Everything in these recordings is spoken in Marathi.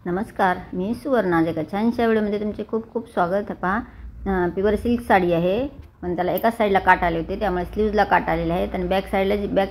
नमस्कार, मी सुवर्णा. एका छानशा व्हिडिओमध्ये तुमचे खूप खूप स्वागत. पहा, प्युअर सिल्क साडी आहे, पण त्याला एका साईडला काट आले होते, त्यामुळे स्लीव्जला काट आलेले आहेत. आणि बॅक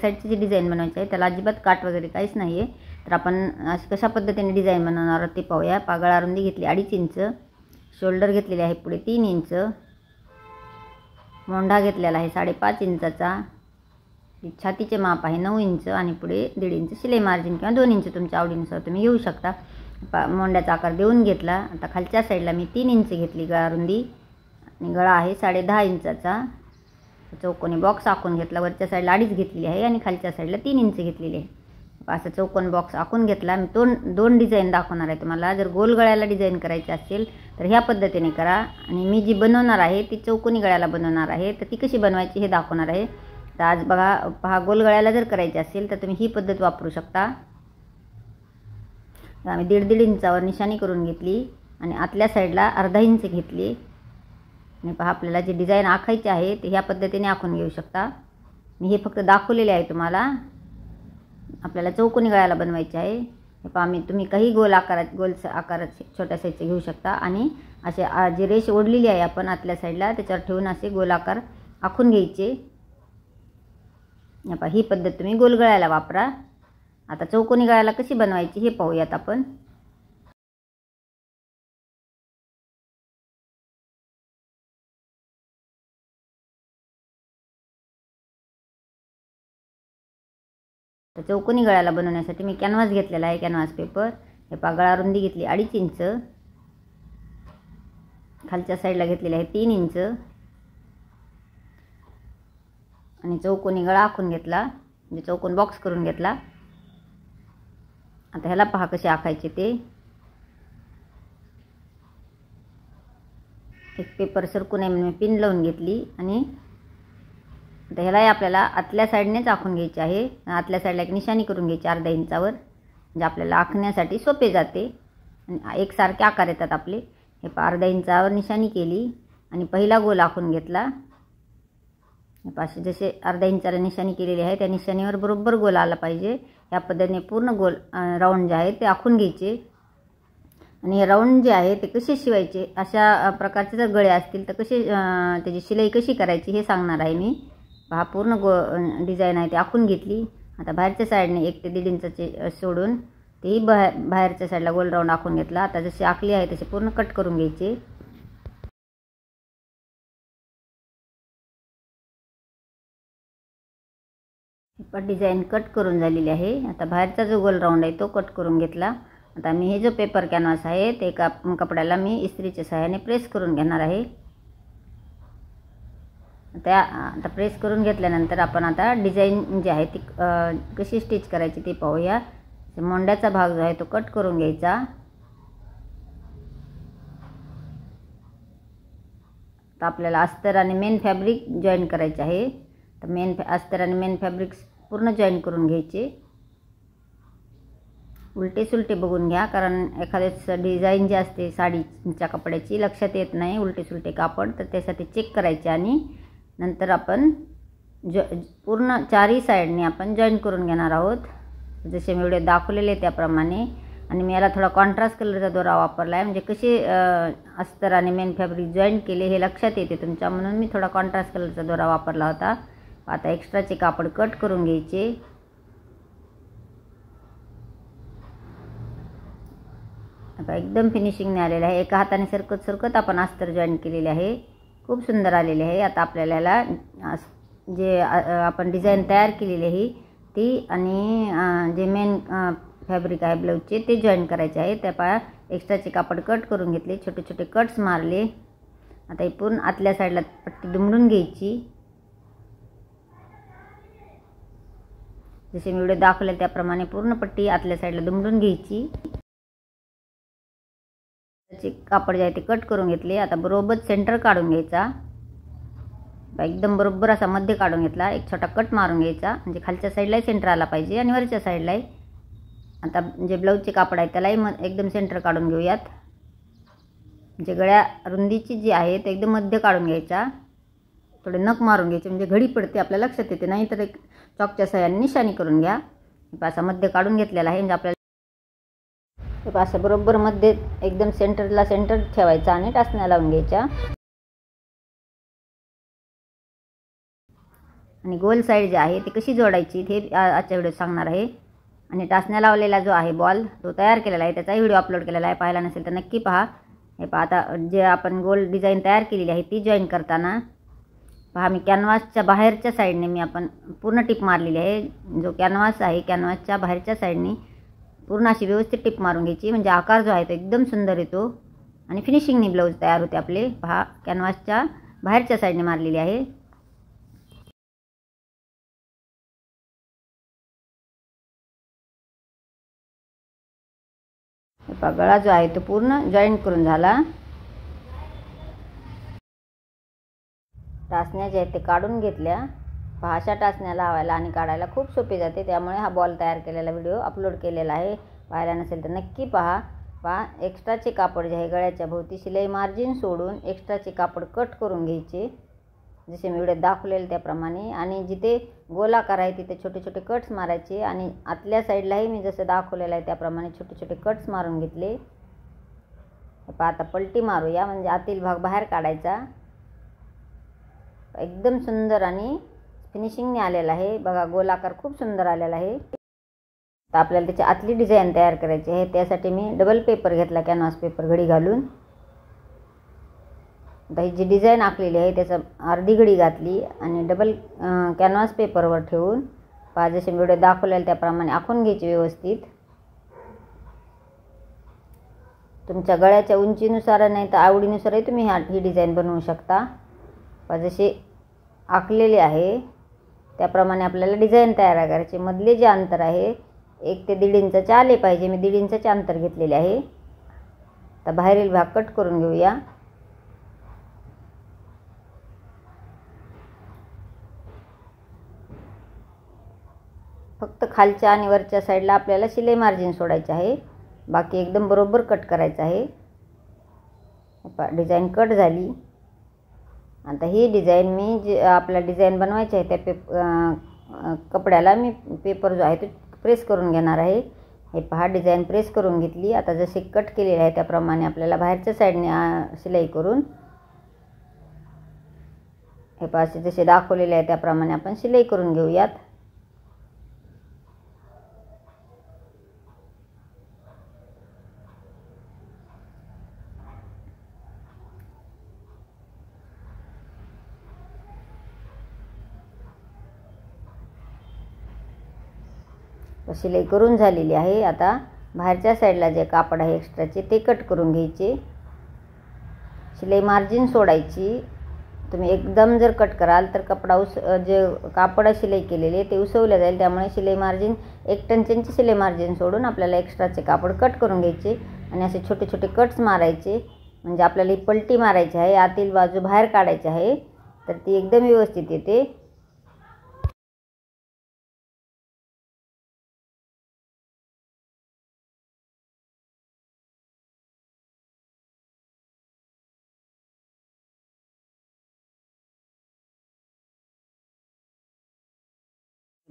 साईडची जी डिझाईन बनवायची आहे त्याला अजिबात काट वगैरे काहीच नाही आहे. तर आपण कशा पद्धतीने डिझाईन बनवणार आहोत ते पाहूया. पागळा रुंदी घेतली 2.5 इंच, शोल्डर घेतलेले आहे पुढे 3 इंच, मोंढा घेतलेला आहे 5.5 इंचाचा, छातीचे माप आहे 9 इंच आणि पुढे 1.5 इंच शिलाई मार्जिन किंवा 2 इंच तुमच्या आवडीनुसार तुम्ही घेऊ शकता. मोंड्याचा आकार देऊन घेतला. आता खालच्या साईडला मी 3 इंच घेतली गळा रुंदी आणि गळा आहे 10.5 इंचाचा. चौकोनी बॉक्स आखून घेतला. वरच्या साईडला 2.5 घेतलेली आहे आणि खालच्या साईडला 3 इंच घेतलेली आहे. असं चौकोन बॉक्स आखून घेतला. मी दोन डिझाईन दाखवणार आहे तुम्हाला. जर गोल गळ्याला डिझाईन करायची असेल तर ह्या पद्धतीने करा, आणि मी जी बनवणार आहे ती चौकोनी गळ्याला बनवणार आहे, तर ती कशी बनवायची हे दाखवणार आहे. तर आज पहा, गोल गळ्याला जर करायची असेल तर तुम्ही ही पद्धत वापरू शकता. आम्ही 1.5 इंचावर निशाणी करून घेतली आणि आतल्या साईडला अर्धा इंच घेतली. आणि पहा, आपल्याला जी डिझाईन आखायची आहे ते ह्या पद्धतीने आखून घेऊ शकता. मी हे फक्त दाखवलेले आहे तुम्हाला. आपल्याला चौकोनी गळ्याला बनवायचे आहे. हे पहा, तुम्ही काही गोल आकारात छोट्या साईजचे घेऊ शकता आणि असे जे रेष ओढलेली आहे आपण आतल्या साईडला त्याच्यावर ठेवून असे गोल आकार आखून घ्यायचे. पहा, ही पद्धत तुम्ही गोल गळ्याला वापरा. आता चौकोनी गळ्याला कशी बनवायची हे पाहूयात आपण. तर चौकोनी गळ्याला बनवण्यासाठी मी कॅनव्हास घेतलेला आहे, कॅनव्हास पेपर. हे पहा, गळा रुंदी घेतली 2.5 इंच, खालच्या साईडला घेतलेली आहे 3 इंच आणि चौकोनी गळा आखून घेतला, म्हणजे चौकोन बॉक्स करून घेतला. आता ह्याला पहा कसे आखायचे ते. एक पेपर सरकून आहे म्हणून पिन लावून घेतली आणि आता ह्यालाही आपल्याला आतल्या साईडनेच आखून घ्यायचे आहे. आतल्या साईडला एक निशाणी करून घ्यायची अर्ध्या इंचावर, म्हणजे आपल्याला आखण्यासाठी सोपे जाते आणि एकसारखे आकार येतात आपले. हे पहा, अर्ध्या इंचावर निशाणी केली आणि पहिला गोल आखून घेतला. पाशी जसे अर्ध्या इंचाला निशाणी केलेली आहे त्या निशाणीवर बरोबर गोल आला पाहिजे. या पद्धतीने पूर्ण गोल राऊंड जे आहे ते आखून घ्यायचे. आणि हे राऊंड जे आहे ते कसे शिवायचे, अशा प्रकारचे जर गळे असतील तर कसे त्याची शिलाई कशी करायची हे सांगणार आहे मी. पहा, पूर्ण डिझाईन आहे ते आखून घेतली. आता बाहेरच्या साईडने 1 ते 1.5 इंचाचे सोडून तेही बाहेरच्या साईडला गोल राऊंड आखून घेतला. आता जसे आखली आहे तसे पूर्ण कट करून घ्यायचे. डिझाईन कट करून झालेली आहे. आता बाहेरचा जो गोल राऊंड आहे तो कट करून घेतला. आता मी हे जो पेपर कॅनव्हास आहे ते कपड्याला मी इस्त्रीच्या सहाय्याने प्रेस करून घेणार आहे. आता प्रेस करून घेतल्यानंतर आपण आता डिझाईन जी आहे ती कशी स्टिच करायची ते पाहूया. मोंड्याचा भाग जो आहे तो कट करून घ्यायचा. तर आपल्याला अस्तर आणि मेन फॅब्रिक जॉईन करायचे आहे. तर अस्तर आणि मेन फॅब्रिक पूर्ण जॉईन करून घ्यायचे. उलटे सुलटे बघून घ्या, कारण एखाद्या डिझाईन जी असते साडीच्या कपड्याची लक्षात येत नाही उलटे सुलटे कापड, तर त्यासाठी चेक करायचे आणि नंतर आपण पूर्ण चारही साईडने आपण जॉईन करून घेणार आहोत, जसे मी व्हिडिओ दाखवलेले त्याप्रमाणे. आणि मी याला थोडा कॉन्ट्रास्ट कलरचा दोरा वापरला आहे, म्हणजे कसे अस्तर आणि मेन फॅब्रिक जॉईन केले हे लक्षात येते तुमच्या, म्हणून मी थोडा कॉन्ट्रास्ट कलरचा दोरा वापरला होता. आता एक्स्ट्राचे कापड कट करून घ्यायचे. आता एकदम फिनिशिंगने आलेलं आहे. एका हाताने सरकत आपण अस्तर जॉईन केलेले आहे. खूप सुंदर आलेले आहे. आता आपल्याला याला जे आपण डिझाईन तयार केलेली आहे ती आणि जे मेन फॅब्रिक आहे ब्लाऊजचे ते जॉईन करायचे आहे. त्या एक्स्ट्राचे कापड कट करून घेतले, छोटे छोटे कट्स मारले. आता ही पूर्ण आतल्या साईडला पट्टी दुमडून घ्यायची. जसे मी व्हिडिओ दाखवले त्याप्रमाणे पूर्ण पट्टी आतल्या साईडला दुमडून घ्यायची. त्याचे कापड जे आहे ते कट करून घेतले. आता बरोबर सेंटर काढून घ्यायचा. एकदम बरोबर असा मध्य काढून घेतला. एक छोटा कट मारून घ्यायचा, म्हणजे खालच्या साईडलाही सेंटर आला पाहिजे आणि वरच्या साईडलाही. आता जे ब्लाऊजचे कापड आहे त्यालाही एकदम सेंटर काढून घेऊयात. म्हणजे गळ्या रुंदीची जी आहे ते एकदम मध्य काढून घ्यायचा. थोडे नख मारून घ्यायचे, म्हणजे घडी पडते आपल्या लक्षात येते. नाही तर एक चॉकच्या सहाय्याने निशाणी करून घ्या. असा मध्य काढून घेतलेला आहे, म्हणजे आपल्याला हे असं बरोबर मध्ये एकदम सेंटर ठेवायचा आणि टाचण्या लावून घ्यायच्या. आणि गोल साईड जी आहे ती कशी जोडायची हे आजच्या व्हिडिओत सांगणार आहे. आणि टाचण्या लावलेला जो आहे बॉल तो तयार केलेला आहे, त्याचाही व्हिडिओ अपलोड केलेला आहे. पाहिला नसेल तर नक्की पहा. हे पहा, आता जे आपण गोल डिझाईन तयार केलेली आहे ती जॉईन करताना पहा, मी कॅनव्हासच्या बाहेरच्या साईडने मी आपण पूर्ण टिप मारलेली आहे. जो कॅनव्हास आहे कॅनव्हासच्या बाहेरच्या साईडने पूर्ण अशी व्यवस्थित टिप मारून घ्यायची, म्हणजे आकार जो आहे तो एकदम सुंदर येतो आणि फिनिशिंगनी ब्लाऊज तयार होते आपले. पहा, कॅनव्हासच्या बाहेरच्या साईडने मारलेली आहे. गळा जो आहे तो पूर्ण जॉईंट करून झाला. टाचण्या जे आहेत ते काढून घेतल्या. पहा, अशा टाचण्या लावायला आणि काढायला खूप सोपी जाते, त्यामुळे हा बॉल तयार केलेला व्हिडिओ अपलोड केलेला आहे. पाहिला नसेल तर नक्की पहा. पहा, एक्स्ट्राचे कापड जे आहे गळ्याच्या भोवती शिलाई मार्जिन सोडून एक्स्ट्राचे कापड कट करून घ्यायचे, जसे मी व्हिडिओत दाखवलेले त्याप्रमाणे. आणि जिथे गोलाकार आहे तिथे छोटे छोटे कट्स मारायचे आणि आतल्या साईडलाही मी जसं दाखवलेलं आहे त्याप्रमाणे छोटे छोटे कट्स मारून घेतले. पहा, आता पलटी मारूया, म्हणजे आतील भाग बाहेर काढायचा. एकदम सुंदर आणि फिनिशिंगने आलेला आहे. बघा, गोलाकार खूप सुंदर आलेला आहे. तर आपल्याला त्याची आतली डिझाईन तयार करायची आहे. त्यासाठी मी डबल पेपर घेतला, कॅनव्हास पेपर घडी घालून. आता ही जी डिझाईन आखलेली आहे त्याचं अर्धी घडी घातली आणि डबल कॅनव्हास पेपरवर ठेवून पहा, जसे व्हिडिओ दाखवलेले त्याप्रमाणे आखून घ्यायची व्यवस्थित. तुमच्या गळ्याच्या उंचीनुसार नाही तर आवडीनुसारही तुम्ही ही डिझाईन बनवू शकता. जसे आखलेले आहे त्याप्रमाणे आपल्याला डिझाईन तयार करायची. मधले जे अंतर आहे 1 ते 1.5 इंचाचे आले पाहिजे. मी 1.5 इंचाचे अंतर घेतलेले आहे. आता बाहेरील भाग कट करून घेऊया. फक्त खालच्या आणि वरच्या साईडला आपल्याला शिलाई मार्जिन सोडायचे आहे, बाकी एकदम बरोबर कट करायचं आहे. डिझाईन कट झाली. आता ही डिझाईन मी जे आपल्याला डिझाईन बनवायची आहे त्या कपड्याला मी पेपर जो आहे तो प्रेस करून घेणार आहे. हे पहा, डिझाईन प्रेस करून घेतली. आता जसे कट केलेले आहे त्याप्रमाणे आपल्याला बाहेरच्या साईडने शिलाई करून हे पहा, जसे दाखवलेले आहे त्याप्रमाणे आपण शिलाई करून घेऊयात. शिलाई करून झालेली आहे. आता बाहेरच्या साईडला जे कापड आहे एक्स्ट्राचे ते कट करून घ्यायचे. शिलाई मार्जिन सोडायची. तुम्ही एकदम जर कट कराल तर कपडा जे कापड शिलाई केलेले ते उसवलं जाईल, त्यामुळे शिलाई मार्जिन 1 इंचाचे शिलाई मार्जिन सोडून आपल्याला एक्स्ट्राचे कापड कट करून घ्यायचे आणि असे छोटे छोटे कट्स मारायचे. म्हणजे आपल्याला ही पलटी मारायची आहे, आतील बाजू बाहेर काढायची आहे, तर ती एकदम व्यवस्थित येते.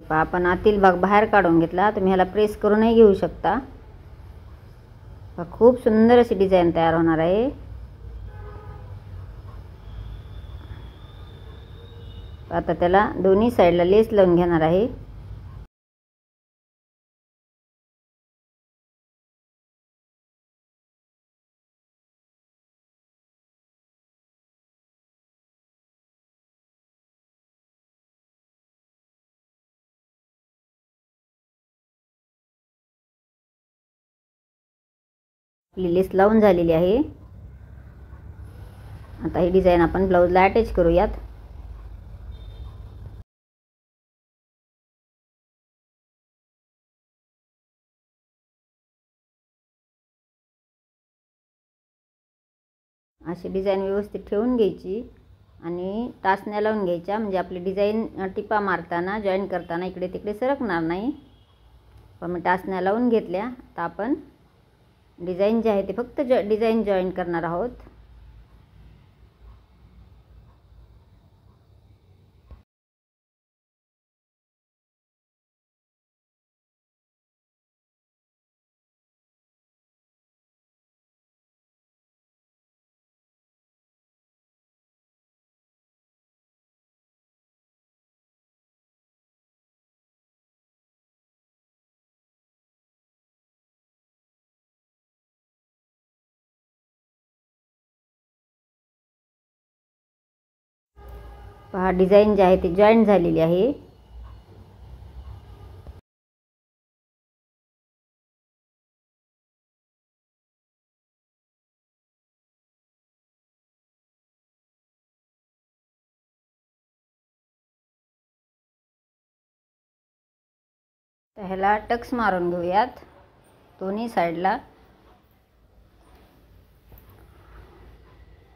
आपण आतील भाग बाहेर काढून घेतला. तुम्ही ह्याला प्रेस करूनही घेऊ शकता. खूप सुंदर अशी डिझाईन तयार होणार आहे. आता त्याला दोन्ही साईडला लेस लावून घेणार आहे. आपली लेस लावून झालेली आहे. आता ही डिझाईन आपण ब्लाऊजला अटॅच करूयात. अशी डिझाईन व्यवस्थित ठेवून घ्यायची आणि टाचण्या लावून घ्यायच्या, म्हणजे आपली डिझाईन टिपा मारताना जॉईन करताना इकडे तिकडे सरकणार नाही. पण मी टाचण्या लावून घेतल्या. आता आपण डिझाईन जे आहे ते फक्त डिझाईन जॉईन करणार आहोत. पहा डिझाईन जी आहे ती जॉईंट झालेली आहे. तर ह्याला टक्स मारून घेऊयात दोन्ही साईडला.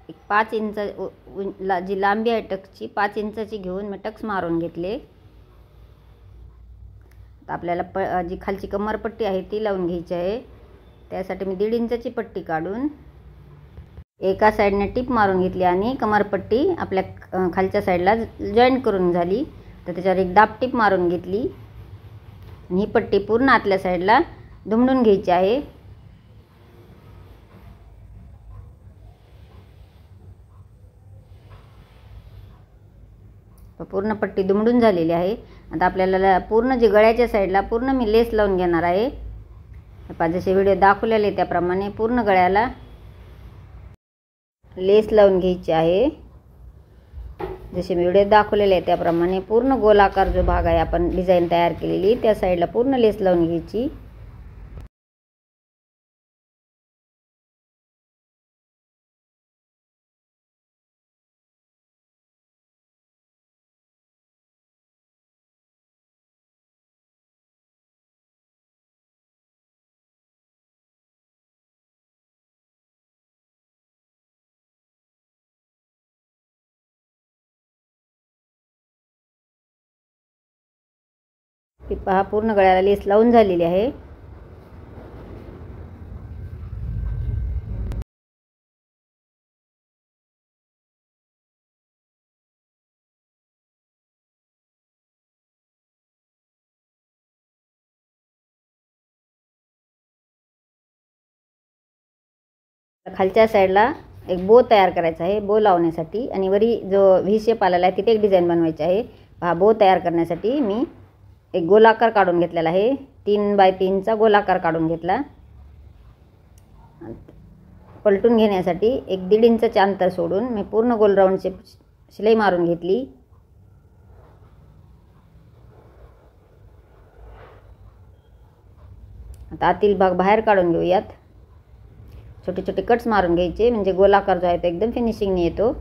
एक 5 इंच जी लांबी आहे टक्सची 5 इंचाची घेऊन मी टक्स मारून घेतले. तर आपल्याला जी खालची कमरपट्टी आहे ती लावून घ्यायची आहे. त्यासाठी मी 1.5 इंचाची पट्टी काढून एका साईडने टिप मारून घेतली आणि कमरपट्टी आपल्या खालच्या साईडला जॉईंट करून झाली. तर त्याच्यावर एक दाब टिप मारून घेतली आणि ही पट्टी पूर्ण आतल्या साईडला दुमडून घ्यायची आहे. पूर्ण पट्टी दुमडून झालेली आहे. आता आपल्याला पूर्ण जी गळ्याच्या साईडला पूर्ण मी लेस लावून घेणार आहे. जसे व्हिडिओ दाखवलेले त्याप्रमाणे पूर्ण गळ्याला लेस लावून घ्यायची आहे. जसे मी व्हिडिओ दाखवलेले आहे त्याप्रमाणे पूर्ण गोलाकार जो भाग आहे आपण डिझाईन तयार केलेली त्या साईडला पूर्ण लेस लावून घ्यायची. ही पहा पूर्ण गळ्याला लेस लावून झालेली आहे. खालच्या साईडला एक बो तयार करायचा आहे. बो लावण्यासाठी आणि वरी जो व्ही शेप आलेला आहे तिथे एक डिझाईन बनवायची आहे. पहा बो तयार करण्यासाठी मी एक गोलाकार काढून घेतलेला आहे. 3 बाय 3चा गोलाकार काढून घेतला. पलटून घेण्यासाठी एक 1.5 इंचाचे अंतर सोडून मी पूर्ण गोल राऊंडची शिलाई मारून घेतली. आता आतील भाग बाहेर काढून घेऊयात. छोटे छोटे कट्स मारून घ्यायचे म्हणजे गोलाकार जो आहे तो एकदम फिनिशिंगने येतो.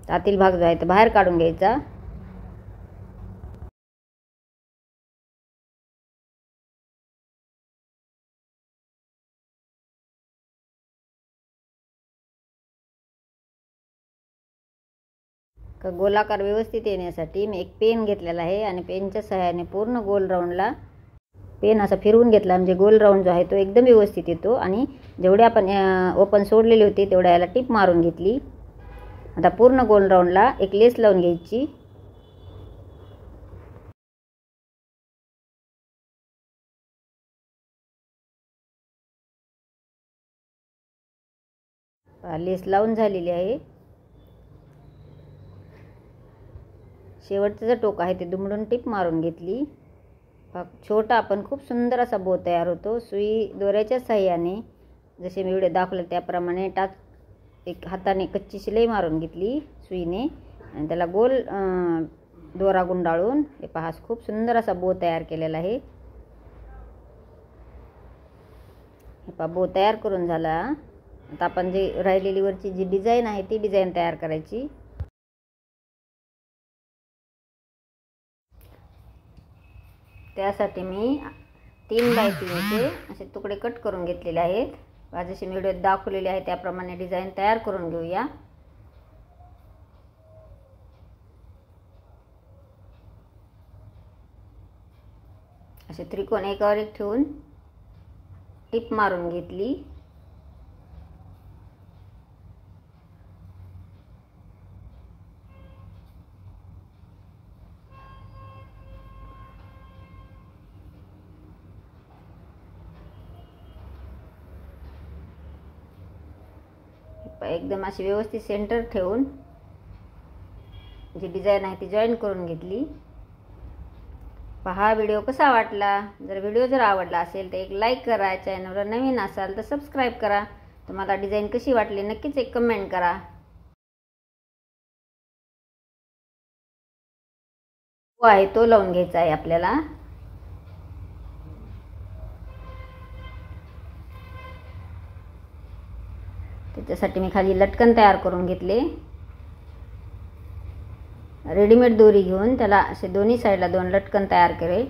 आतील भाग जो आहे तो बाहेर काढून घ्यायचा. गोलाकार व्यवस्थित येण्यासाठी मी एक पेन घेतलेला आहे आणि पेनच्या सहाय्याने पूर्ण गोल राऊंडला पेन असा फिरवून घेतला म्हणजे गोल राऊंड जो आहे तो एकदम व्यवस्थित येतो. आणि जेवढे आपण ओपन सोडलेले होते तेवढ्या याला टिप मारून घेतली. आता पूर्ण गोल राऊंडला एक लेस लावून घ्यायची. लेस लावून झालेली आहे. शेवटचं जे टोक आहे ते दुमडून टिप मारून घेतली. छोटा आपण खूप सुंदर असा बो तयार होतो. सुई दोऱ्याच्या साहाय्याने जसे मी व्हिडिओ दाखवले त्याप्रमाणे एक हाताने कच्ची शिलाई मारून घेतली सुईने आणि त्याला गोल दोरा गुंडाळून हे पहा खूप सुंदर असा बो तयार केलेला आहे. हे पहा बो तयार करून झाला. आता आपण जी राहिलेली वरची जी डिझाईन आहे ती डिझाईन तयार करायची. त्यासाठी मी 3 बाय 3चे असे तुकडे कट करून घेतलेले आहेत. जसे मी व्हिडिओत दाखवलेले आहे त्याप्रमाणे डिझाईन तयार करून घेऊया. असे त्रिकोण एकावर एक ठेवून टिप मारून घेतली. एकदम अशी व्यवस्थित सेंटर ठेवून जी डिझाईन आहे ती जॉईन करून घेतली. पहा व्हिडिओ कसा वाटला. व्हिडिओ जर आवडला असेल तर एक लाईक करा. चॅनलवर नवीन असाल तर सबस्क्राईब करा. तुम्हाला डिझाईन कशी वाटली नक्कीच एक कमेंट करा. आहे तो लावून घ्यायचा आहे आपल्याला. त्याच्यासाठी मी खाली लटकन तयार करून घेतले. रेडीमेड दोरी घेऊन त्याला असे दोन्ही साईडला 2 लटकन तयार केले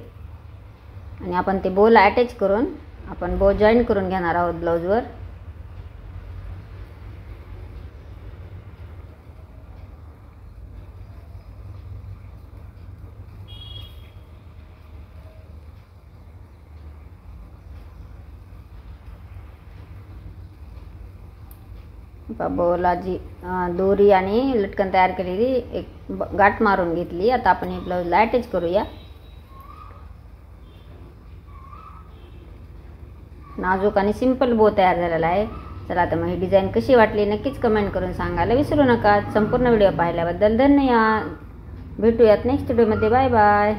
आणि आपण ते बोल अटॅच करून आपण बो जॉईन करून घेणार आहोत ब्लाऊजवर. बोला जी दोरी आणि लटकन तयार केलेली एक गाठ मारून घेतली. आता आपण हे ब्लाऊजला अटॅच करूया. नाजूक आणि सिंपल बो तयार झालेला आहे. चला आता मग ही डिझाईन कशी वाटली नक्कीच कमेंट करून सांगायला विसरू नका. संपूर्ण व्हिडिओ पाहिल्याबद्दल धन्यवाद. भेटूयात नेक्स्ट व्हिडिओमध्ये. Bye bye.